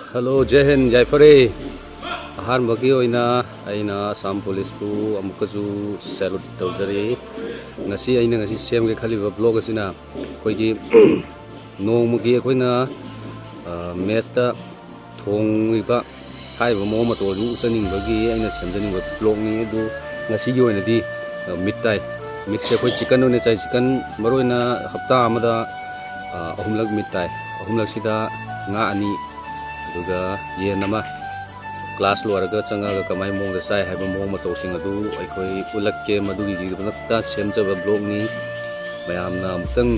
Hello, Jai Hind, Jai Fare. ꯑꯍꯥꯟꯕꯒꯤ ꯑꯣꯏꯅ ꯑꯩꯅ ꯑꯁꯥꯝ ꯄꯨꯂꯤꯁꯄꯨ ꯑꯃꯨꯛꯀꯁꯨ ꯁꯦꯂꯨꯠ ꯇꯧꯖꯔꯤ ꯉꯁꯤ ꯑꯩꯅ ꯉꯁꯤ ꯁꯦꯝꯒꯦ ꯈꯜꯂꯤꯕ ꯕ꯭ꯂꯣꯛ ꯑꯁꯤꯅ ꯑꯩꯈꯣꯏꯒꯤ ꯅꯣꯡꯃꯒꯤ ꯑꯩꯈꯣꯏꯅ ꯃꯦꯠꯁꯇ ꯊꯣꯡꯉꯤꯕ ꯍꯥꯏꯔꯤꯕ ꯃꯑꯣꯡ ꯃꯇꯧ ꯑꯗꯨ ꯎꯠꯆꯅꯤꯡꯕꯒꯤ ꯑꯩꯅ ꯁꯦꯝꯖꯅꯤꯡꯕ ꯕ꯭ꯂꯣꯛꯅꯤ ꯑꯗꯨ ꯉꯁꯤꯒꯤ ꯑꯣꯏꯅꯗꯤ ꯃꯤꯠ ꯇꯥꯏ ꯃꯤꯠꯁꯦ ꯑꯩꯈꯣꯏ ꯆꯤꯀꯟ ꯑꯣꯏꯅ ꯆꯥꯏ ꯆꯤꯀꯟ ꯃꯔꯨꯑꯣꯏꯅ ꯍꯞꯇꯥ ꯑꯃꯗ ꯑꯍꯨꯝꯂꯛ ꯃꯤꯠ ꯇꯥꯏ ꯑꯍꯨꯝꯂꯛꯁꯤꯗ ꯉꯥ ꯑꯅꯤ ꯑꯗꯨꯒ ꯌꯦꯟ ꯑꯃ ꯀ꯭ꯂꯥꯁ ꯂꯣꯏꯔꯒ ꯆꯪꯉꯒ ꯀꯃꯥꯏ ꯃꯑꯣꯡꯗ ꯆꯥꯏ ꯍꯥꯏꯕ ꯃꯑꯣꯡ ꯃꯇꯧꯁꯤꯡ ꯑꯗꯨ ꯑꯩꯈꯣꯏ ꯎꯠꯂꯛꯀꯦ ꯃꯗꯨꯒꯤꯗꯃꯛꯇ ꯁꯦꯝꯖꯕ ꯕ꯭ꯂꯣꯛꯅꯤ ꯃꯌꯥꯝꯅ ꯑꯃꯨꯛꯇꯪ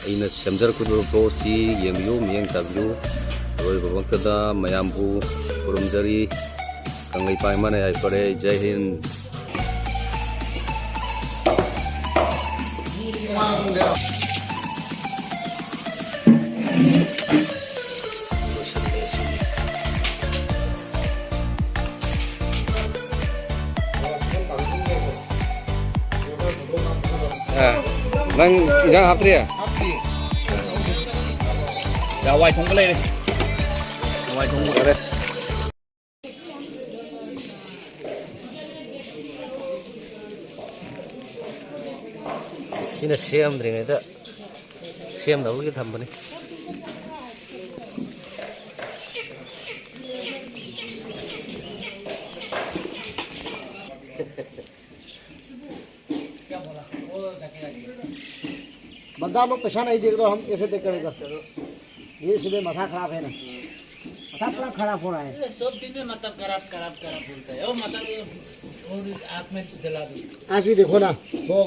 ꯑꯩꯅ ꯁꯦꯝꯖꯔꯛꯀꯗꯕ ꯕ꯭ꯂꯣꯛ ꯑꯁꯤ ꯌꯦꯡꯕꯤꯌꯨ ꯃꯤꯠꯌꯦꯡ ꯇꯥꯕꯤꯌꯨ ꯑꯔꯣꯏꯕꯃꯛꯇꯗ ꯃꯌꯥꯝꯕꯨ ꯈꯨꯔꯨꯝꯖꯔꯤ ꯀꯪꯂꯩꯄꯥꯛ ꯏꯃꯥꯅ ꯌꯥꯏꯐꯔꯦ ꯖai hind ꯅꯪ ꯏꯟꯖꯥꯡ ꯍꯥꯞꯇ꯭ꯔꯤ? ꯍꯥꯞꯇ꯭ꯔꯤ. ꯍꯋꯥꯏ ꯊꯣꯡꯕ ꯂꯩꯔꯦ. ꯍꯋꯥꯏ ꯊꯣꯡꯕ ꯂꯩꯔꯦ. ꯁꯤꯅ ꯁꯦꯝꯗ꯭ꯔꯤꯉꯩꯗ ꯁꯦꯝꯅꯕꯒꯤ ꯊꯝꯕꯅꯤ. बंदा लोग पैसा नहीं देगा तो हम कैसे दे करेगा ये इसलिए माथा खराब है ना माथा पूरा खराब हो रहा है सब दिन में मतलब खराब खराब खराब बोलता है ओ मतलब ये आँख में जला दो आज भी देखो ना वो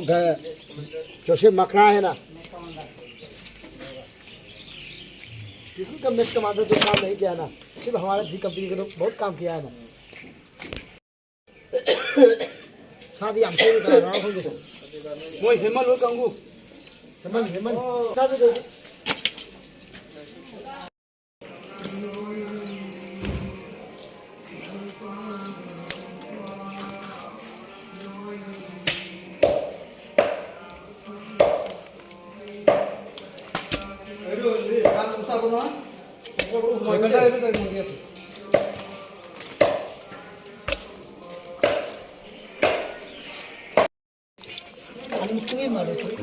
जोसे मखना है ना किसी का मिस कमाते तो काम नहीं किया ना सिर्फ हमारे दी कंपनी के लोग बहुत काम किया है ना शादी हमसे भी करा रहा हूँ वो हिमाल हो कंगू हेमन हेमन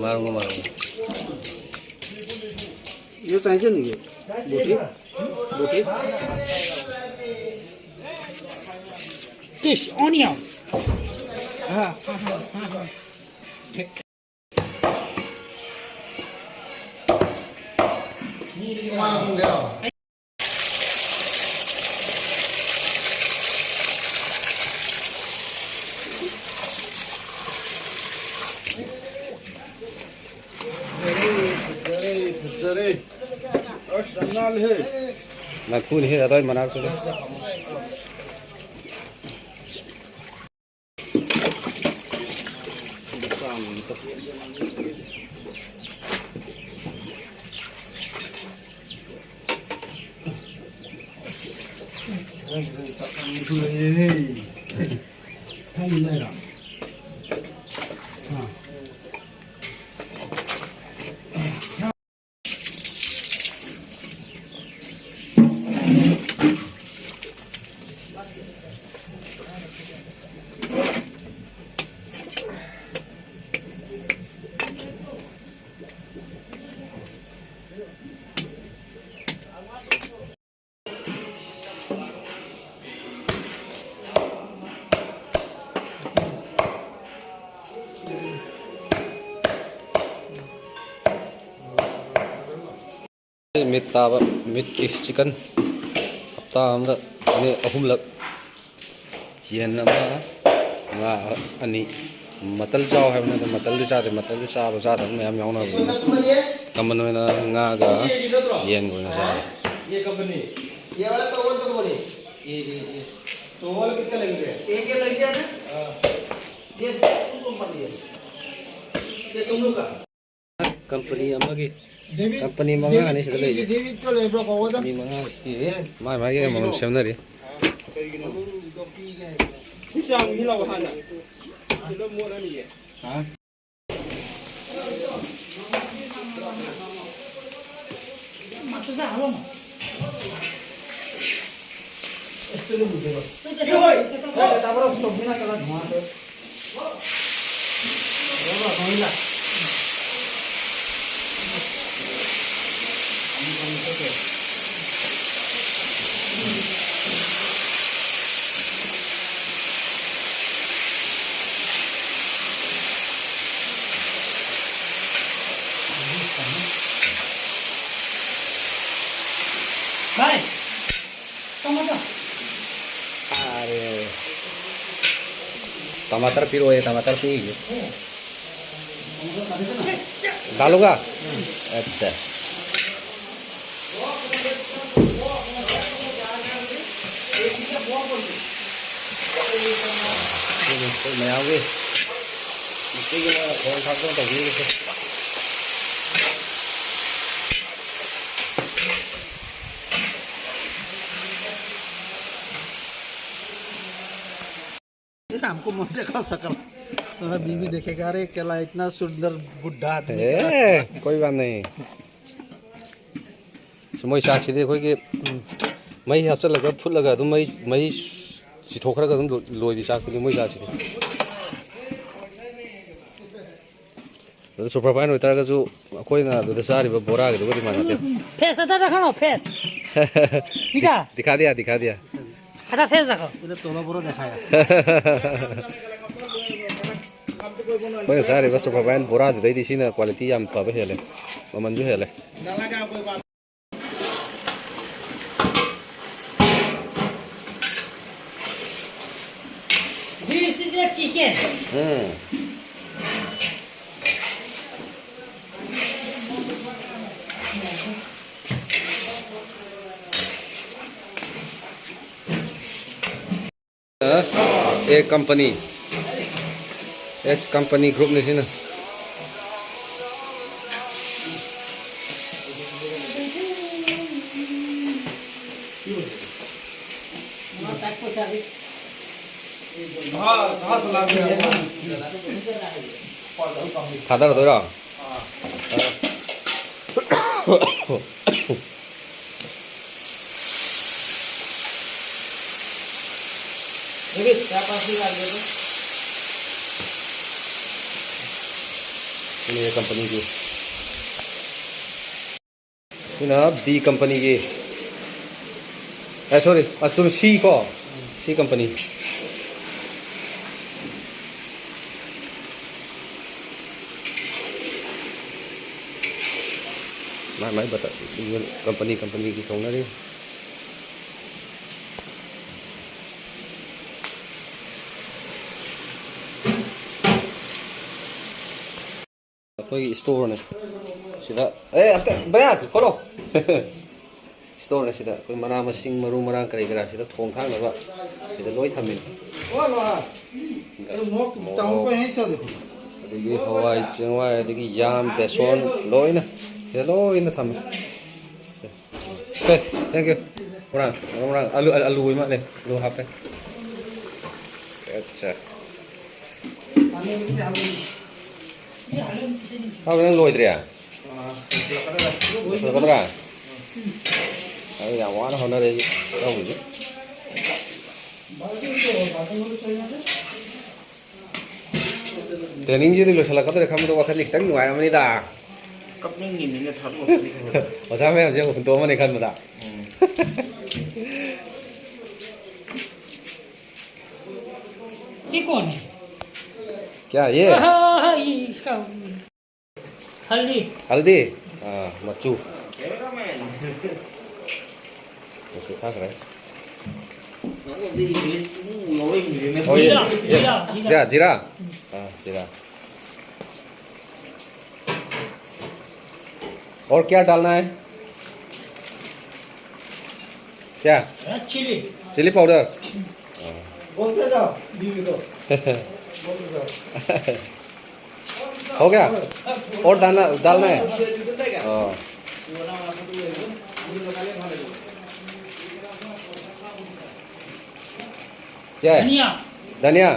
मारूंगा मारूंगा ये चाहिए नहीं बोटी बोटी dish onion ना थून ही रहता है मना कर मीट ताब मीट की चिकन हफ्ता अहुमलक येन अनी मतल चाव है मतल चादे मतल चाब चाद मैम याना कमन येन चाहे ये कंपनी ये वाला तो वो कंपनी ये तो वाला किसका लगेगा एक ये लग गया ना ये कंपनी है ये तुम लोग का कंपनी कंपनी मंगा नहीं सिद्ध ले देवी तो ले ब्रो को वो तो मंगा ये माय के मन सेमनरी हिसाब हिला वहाना किलो मोर नहीं है हां मासुजा हालो एक्चुअली मुझे बस क्यों भाई तापर सब्जी ना कला धुआं से रोबा महिला भाई टमाटर अरे टमाटर फिर वो टमाटर पी डालूंगा अच्छा मैं आऊँगी फोन था तो हमको मत देखा सकल मेरा बीवी देखेगा अरे केला इतना सुंदर बुढ़ा आदमी कोई बात नहीं मोई चाकसीदी अखोई मई हापचलगा फुटलगा मई चिथोखरगा लोई चाकनी मोई चाकसीदी सुपरफाइन होतारगसु अखोइना अदुदा चारिबा बोरागदुगदि मानते फेस आता देखो फेस दिखा दिया आता फेस देखो इधर तोला पूरा दिखाया कोई चारिबा सुपरफाइन बोरादुदैदि सिना क्वालिटी याम फबा हेले ममनजु हेले This is a chicken. एक कंपनी ग्रुप ने सिना खादा तो रहा ये क्या पासी लग गया ये कंपनी की सिना बी कंपनी की सॉरी अच्छा सी को सी कंपनी मैं बता कंपनी की कहूँगा नहीं कोई स्टोर ने सिदा भैया खोलो स्टोर ने सिदा कोई मना मसिंग मरु मरा करी करा सिदा थोंग थांग नबा सिदा लोई थमिन ओ लो ये मोक चाउ को यहीं से देखो अदगी हवाई चंगवाई अदगी याम बेसन लोई ना सिदा लोई ना थमिन okay thank you orang alu mak le lu HP अच्छा Kau yang lôi rồi à? Lôi cái ra. Cái nhà quá nó hơn nó đi. Đâu rồi chứ? Training gì thì lôi sala cái kami tu waktu ni kita ni ngoài mà ta. Cấp những nghìn những cái thật một Ở sao mấy em chưa còn to mà này khăn mà ta. ये कौन है? क्या ये? हाँ ये इसका हल्दी हल्दी हाँ मच्छू मच्छू खा रहा है oh जीरा ये जीरा जीरा जीरा हाँ जीरा और क्या डालना है क्या चिली चिली पाउडर बोलते जाओ बीवी को बोलते जाओ हो गया और डालना है हाँ क्या है धनिया धनिया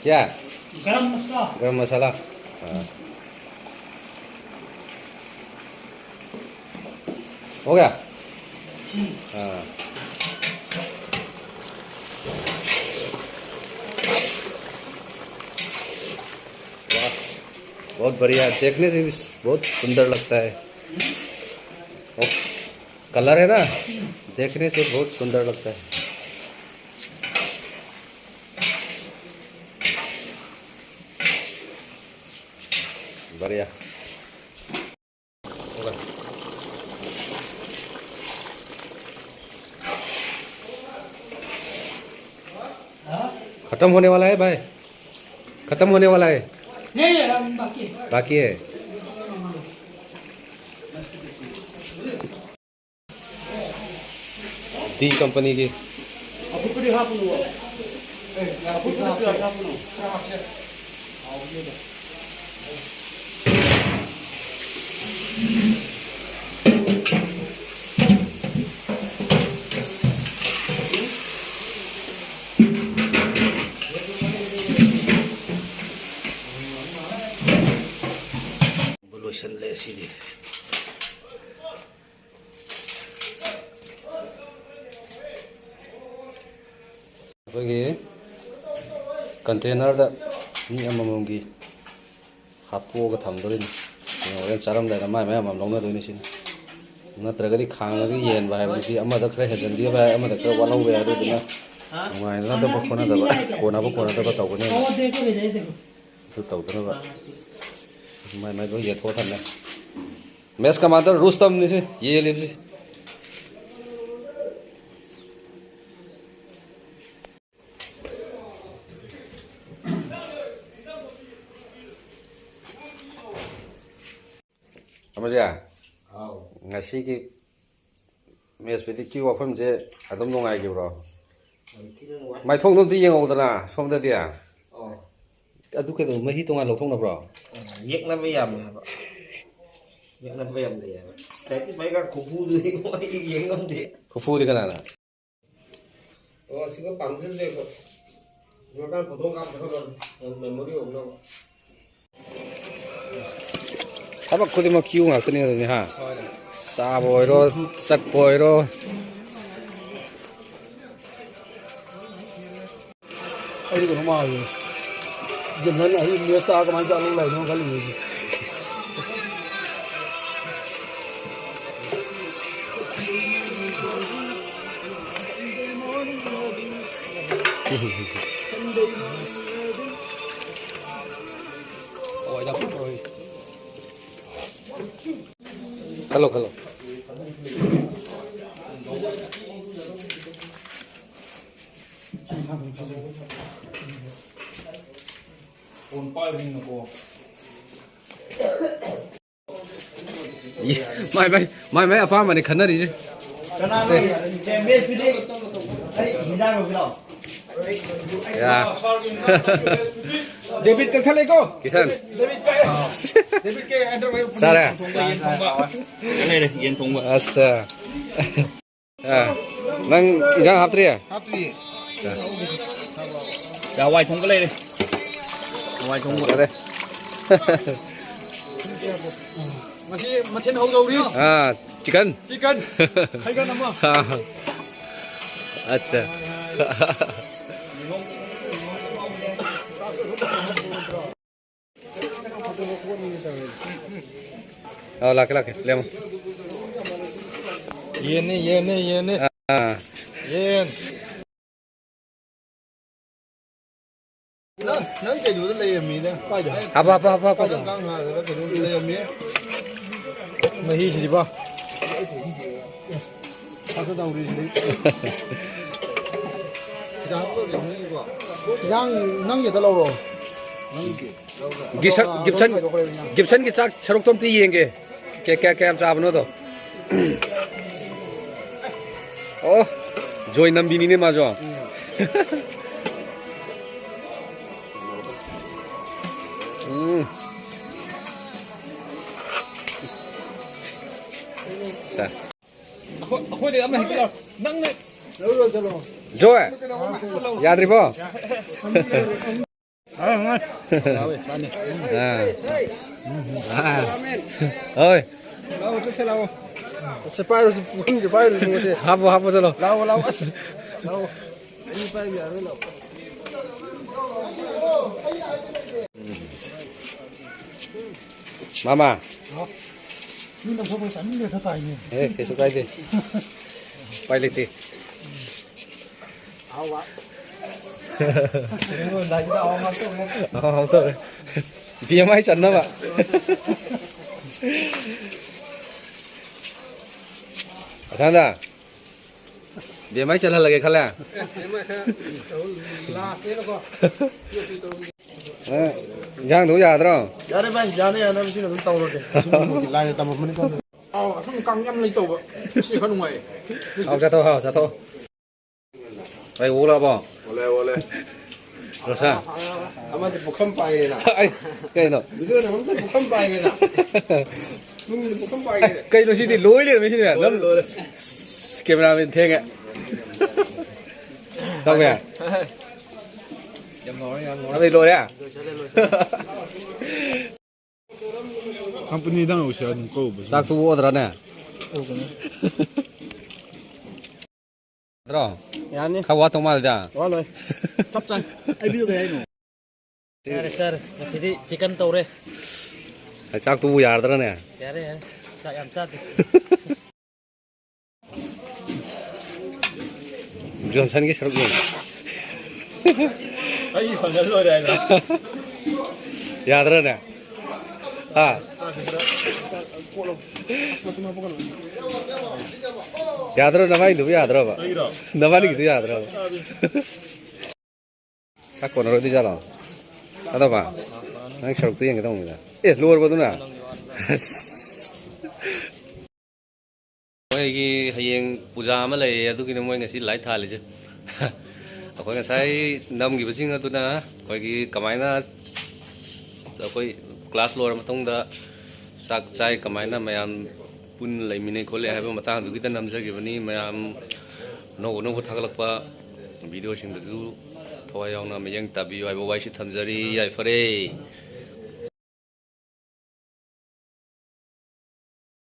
क्या गरम मसाला गरम मसाला हाँ हो गया हाँ वाह बहुत बढ़िया देखने से भी बहुत सुंदर लगता है और कलर है ना देखने से बहुत सुंदर लगता है बढ़िया होगा खत्म होने वाला है भाई खत्म होने वाला है नहीं बाकी बाकी है दी कंपनी की लोशन सीधी ꯑꯩꯈꯣꯏꯒꯤ ꯀꯟꯇꯦꯅꯔꯗ ꯃꯤ ꯑꯃꯃꯝꯒꯤ ꯍꯥꯞꯄꯣꯛꯑꯒ ꯊꯝꯗꯣꯔꯤꯅꯤ ꯍꯣꯔꯦꯟ ꯆꯥꯔꯝꯗꯥꯏꯗ ꯃꯥꯏ ꯃꯌꯥꯝ ꯑꯃ ꯂꯧꯅꯗꯣꯏꯅꯤ ꯁꯤꯅꯤ ꯅꯠꯇ꯭ꯔꯒꯗꯤ ꯈꯥꯡꯉꯒ ꯌꯦꯟꯕ ꯍꯥꯏꯕꯗꯨꯗꯤ ꯑꯃꯗ ꯈꯔ ꯍꯦꯟꯖꯟꯕꯤꯕ ꯌꯥꯏ ꯑꯃꯗ ꯈꯔ ꯋꯥꯠꯍꯧꯕ ꯌꯥꯏ ꯑꯗꯨꯗꯨꯅ ꯅꯨꯡꯉꯥꯏꯅꯗꯕ ꯈꯣꯠꯅꯗꯕ ꯀꯣꯟꯅꯕ ꯇꯧꯒꯅꯤ ꯑꯗꯨ ꯇꯧꯗꯅꯕ ꯃꯥꯏ ꯃꯥꯏ ꯂꯣꯏ ꯌꯦꯠꯊꯣꯛꯑ ꯊꯝꯃꯦ ꯃꯦꯁ ꯀꯃꯥꯟꯗꯔ ꯔꯨꯁꯇꯝꯅꯤꯁꯦ ꯌꯦꯜꯂꯤꯕꯁꯤ ꯑꯃꯁꯦ ꯉꯁꯤꯒꯤ ꯃꯦꯠꯁ ꯄꯤꯗꯤꯛꯀꯤ ꯋꯥꯐꯝꯁꯦ ꯑꯗꯨꯝ ꯅꯨꯡꯉꯥꯏꯈꯤꯕ꯭ꯔꯣ ꯃꯥꯏꯊꯣꯡꯗꯣ ꯑꯝꯇ ꯌꯦꯡꯍꯧꯗꯅ ꯁꯣꯝꯗꯗꯤ ꯑꯗꯨ ꯀꯩꯗꯧꯕ ꯃꯍꯤ ꯇꯣꯉꯥꯟ ꯂꯧꯊꯣꯛꯅꯕ꯭ꯔꯣ ꯌꯦꯛꯅꯕ ꯌꯥꯝꯃꯦ ꯍꯥꯏꯕ ꯌꯦꯛꯅꯕ ꯌꯥꯝ ꯂꯩ ꯍꯥꯏꯕ ꯂꯥꯏꯔꯤꯛꯇꯤ ꯃꯩꯒ ꯈꯨꯐꯨꯗꯨꯗꯤ ꯑꯩ ꯌꯦꯡ ꯉꯝꯗꯦ ꯈꯨꯐꯨꯗꯤ ꯀꯅꯥꯅ ꯑꯣ ꯁꯤꯒ ꯄꯥꯝꯖꯗꯦꯀꯣ ꯖꯣꯔꯗꯥꯟ ꯐꯣꯇꯣ ꯀꯥꯞꯄ ꯃꯦꯃꯣꯔꯤ ꯑꯣꯏꯅꯕ ꯊꯕꯛ ꯈꯨꯗꯤꯡꯃꯛ ꯀ꯭ꯌꯨ ꯉꯥꯛꯇꯅꯤ ꯑꯗꯨꯅꯤ ꯍꯥ ꯆꯥꯕ ꯑꯣꯏꯔꯣ ꯆꯠꯄ ꯑꯣꯏꯔꯣ ꯑꯩ ꯀꯩꯅꯣ ꯃꯥꯜꯂꯦ ꯖꯅꯔꯦꯜ ꯑꯩ ꯃꯦꯁꯇ ꯀꯃꯥꯏꯅ ꯆꯠꯂꯒ ꯂꯩꯅꯣ ꯈꯜꯂꯤꯉꯩꯗꯤ ꯈꯜꯂꯣ ꯈꯜꯂꯣ ꯐꯣꯟ ꯄꯥꯏꯕꯅꯤꯅꯀꯣ ꯃꯥꯏ ꯑꯄꯥꯝꯕꯅꯤ ꯈꯟꯅꯔꯤꯁꯦ ꯀꯅꯥꯅꯣ ꯆꯦꯝꯕꯤꯌꯟ ꯄꯤꯗꯤ ꯑꯩ ꯍꯤꯗꯥꯛ ꯂꯧꯕꯤꯔꯣ ꯌꯥ डेविड का खेले को किशन डेविड के अंडर में सारे ꯌꯦꯟ ꯊꯣꯡꯕ अच्छा ꯅꯪ ꯏꯟꯖꯥꯡ ꯍꯥꯞꯇ꯭ꯔꯤ हाथरी ꯍꯋꯥꯏ ꯊꯣꯡꯕ ꯂꯩꯔꯦ ꯍꯋꯥꯏ ꯊꯣꯡꯕ ꯌꯥꯔꯦ मसी मथेन हो गौरी चिकन चिकन खाइगा नमा अच्छा लाके ले ये ने नंग के जुद ले मी ने पाइ दे apa गांग हा दे के जुद ले मी मही छिबा आसा दाउरी ले yang nang ye da lo ro Gibson की चाक सरुक तुम ती येंगे क्या हम चाह बनो तो ओ जोई नंबिनी ने माजो सा खोइ दे अम हे के नंग ने रो चलो जो है याद repo ơi Lao chứ xe lao. Sẽ bay rồi, cũng cái bay rồi nhưng mà thế. hấp vô rồi Lao lao as. Lao. Ini bay biar lao. mama nhưng mà không phải sẵn để thật tài nhỉ. ê cái số cái gì quay lịch đi không thôi phía máy chân đó bạn sao ra phía máy chân là cái khăn là giang đủ già đó Ya deh bay, ya deh, ya deh sini kan tahu loh deh. Lain tambah menit kan. Xong căng nhăm lên tàu vậy. Xì khăn ngoài. không sao thôi vậy uống là bỏ Boleh, boleh. rồi sao Amat bukan bay nak. ai cây nó Itu namanya bukan bay nak. Bukan bay. cây nó xin thì lối liền mới xin được lắm camera bên thênh ạ không về nó bị lôi đấy à 컴퍼니당 오셔야 되는 거 보세요. 싹 두고 오더라네 들어 Ya ni. 가고 왔던 말이다 Boleh. Capcay. Ay video kaya ini. Sir, masih chicken tau deh. 싹 두고 야더라네 Ya deh, saya amsat. 전산기 새롭게 Ay, phần rồi đây nè. 야더라네 아 야들어 나만이 누구 야들어 봐 나만이 기도 야들어 갖고 놀아 되잖아 하다 봐난 저렇게 얘기 나옵니다 예 로어 보도나 ꯃꯣꯏꯒꯤ ꯍꯌꯦꯡ ꯄꯨꯖꯥ ꯑꯃ ꯂꯩꯌꯦ ꯑꯗꯨꯒꯤꯅ ꯃꯣꯏ ꯉꯁꯤ light ꯊꯥꯜꯂꯤꯁꯦ ꯑꯩꯈꯣꯏ ꯉꯁꯥꯏ ꯅꯝꯈꯤꯕꯁꯤꯡ ꯑꯗꯨꯅ ꯑꯩꯈꯣꯏꯒꯤ ꯀꯃꯥꯏꯅ ꯑꯩꯈꯣꯏ ꯀ꯭ꯂꯥꯁ ꯂꯣꯏꯔ ꯃꯇꯨꯡꯗ ꯆꯥꯛ ꯆꯥꯏ ꯀꯃꯥꯏꯅ ꯃꯌꯥꯝ ꯄꯨꯟꯅ ꯂꯩꯃꯤꯟꯅꯩ ꯈꯣꯠꯂꯦ ꯍꯥꯏꯕ ꯃꯇꯥꯡꯗꯨꯒꯤꯗ ꯅꯝꯖꯈꯤꯕꯅꯤ ꯃꯌꯥꯝ ꯑꯅꯧ ꯑꯅꯧꯕ ꯊꯥꯒꯠꯂꯛꯄ ꯚꯤꯗꯤꯑꯣꯁꯤꯡꯗꯁꯨ ꯊꯋꯥꯏ ꯌꯥꯎꯅ ꯃꯤꯠꯌꯦꯡ ꯇꯥꯕꯤꯌꯨ ꯍꯥꯏꯕ ꯋꯥꯍꯩꯁꯤ ꯊꯝꯖꯔꯤ ꯌꯥꯏꯐꯔꯦ